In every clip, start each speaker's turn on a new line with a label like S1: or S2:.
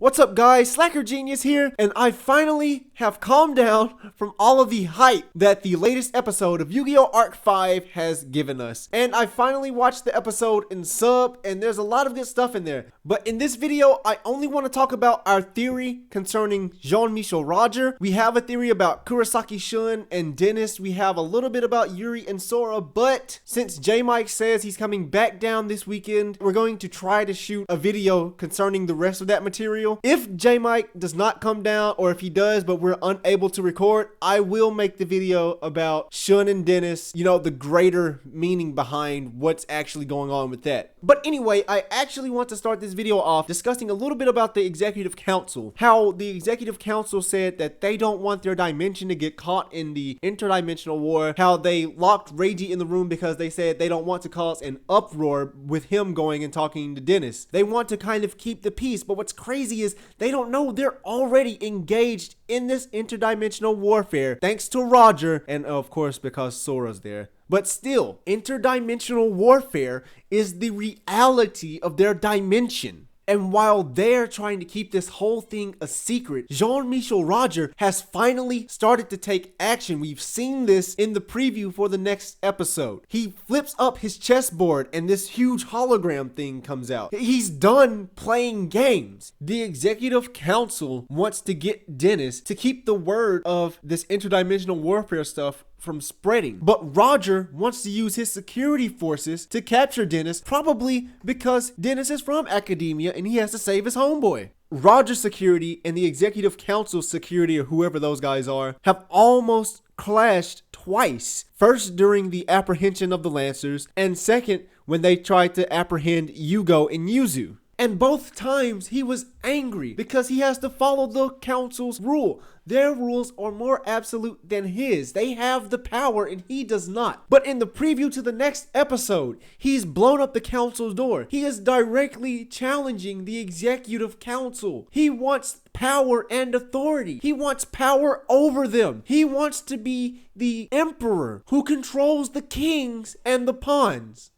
S1: What's up guys, Slacker Genius here, and I finally have calmed down from all of the hype that the latest episode of Yu-Gi-Oh! Arc 5 has given us. And I finally watched the episode in sub, and there's a lot of good stuff in there. But in this video, I only want to talk about our theory concerning Jean-Michel Roger. We have a theory about Kurosaki Shun and Dennis. We have a little bit about Yuri and Sora, but since Jmike says he's coming back down this weekend, we're going to try to shoot a video concerning the rest of that material. If Jmike does not come down, or if he does but we're unable to record, I will make the video about Shun and Dennis, you know, the greater meaning behind what's actually going on with that. But anyway, I actually want to start this video off discussing a little bit about the Executive Council. How the Executive Council said that they don't want their dimension to get caught in the interdimensional war. How they locked Reiji in the room because they said they don't want to cause an uproar with him going and talking to Dennis. They want to kind of keep the peace, but what's crazy is they don't know they're already engaged in this interdimensional warfare thanks to Roger and of course because Sora's there. But still, interdimensional warfare is the reality of their dimension. And while they're trying to keep this whole thing a secret, Jean-Michel Roger has finally started to take action. We've seen this in the preview for the next episode. He flips up his chessboard and this huge hologram thing comes out. He's done playing games. The Executive Council wants to get Dennis to keep the word of this interdimensional warfare stuff from spreading. But Roger wants to use his security forces to capture Dennis, probably because Dennis is from academia and he has to save his homeboy. Roger's security and the Executive Council security, or whoever those guys are, have almost clashed twice. First during the apprehension of the Lancers, and second when they tried to apprehend Yugo and Yuzu. And both times he was angry because he has to follow the council's rule. Their rules are more absolute than his. They have the power and he does not. But in the preview to the next episode, he's blown up the council's door. He is directly challenging the Executive Council. He wants power and authority. He wants power over them. He wants to be the emperor who controls the kings and the pawns.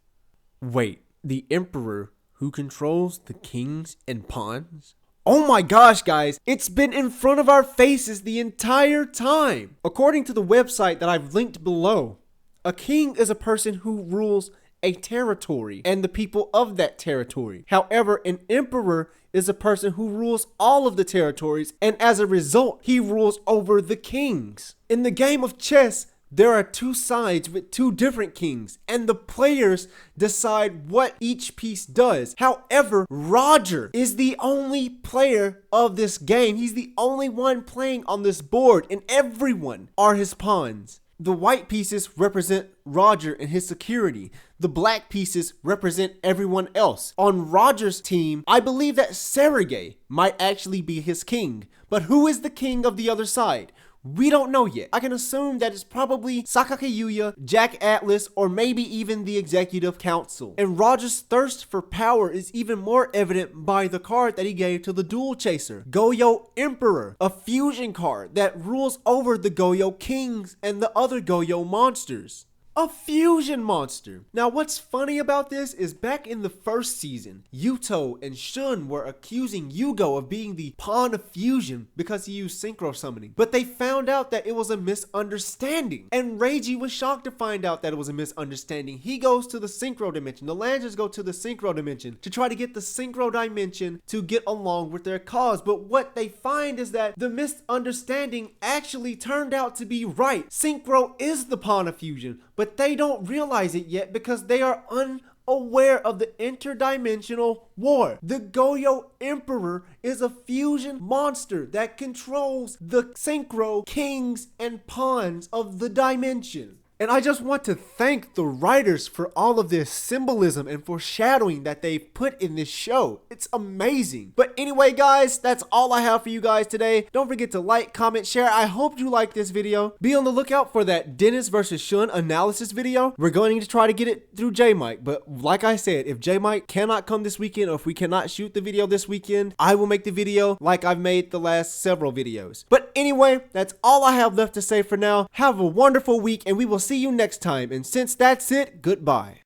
S1: Wait, the emperor who controls the kings and pawns? Oh my gosh, guys, it's been in front of our faces the entire time. According to the website that I've linked below, a king is a person who rules a territory and the people of that territory. However, an emperor is a person who rules all of the territories, and as a result, he rules over the kings. In the game of chess, there are two sides with two different kings, and the players decide what each piece does. However, Roger is the only player of this game. He's the only one playing on this board, and everyone are his pawns. The white pieces represent Roger and his security. The black pieces represent everyone else. On Roger's team, I believe that Sergei might actually be his king. But who is the king of the other side? We don't know yet. I can assume that it's probably Sakaki Yuya, Jack Atlas, or maybe even the Executive Council. And Roger's thirst for power is even more evident by the card that he gave to the Duel Chaser, Goyo Emperor, a fusion card that rules over the Goyo Kings and the other Goyo monsters. A fusion monster. Now what's funny about this is back in the first season, Yuto and Shun were accusing Yugo of being the pawn of fusion because he used synchro summoning. But they found out that it was a misunderstanding. And Reiji was shocked to find out that it was a misunderstanding. He goes to the synchro dimension. The Lancers go to the synchro dimension to try to get the synchro dimension to get along with their cause. But what they find is that the misunderstanding actually turned out to be right. Synchro is the pawn of fusion, but they don't realize it yet because they are unaware of the interdimensional war. The Goyo Emperor is a fusion monster that controls the synchro kings and pawns of the dimension. And I just want to thank the writers for all of this symbolism and foreshadowing that they've put in this show. It's amazing. But anyway, guys, that's all I have for you guys today. Don't forget to like, comment, share. I hope you liked this video. Be on the lookout for that Dennis versus Shun analysis video. We're going to try to get it through Jmike. But like I said, if Jmike cannot come this weekend, or if we cannot shoot the video this weekend, I will make the video like I've made the last several videos. But anyway, that's all I have left to say for now. Have a wonderful week, and we will see you next time. And since that's it, goodbye.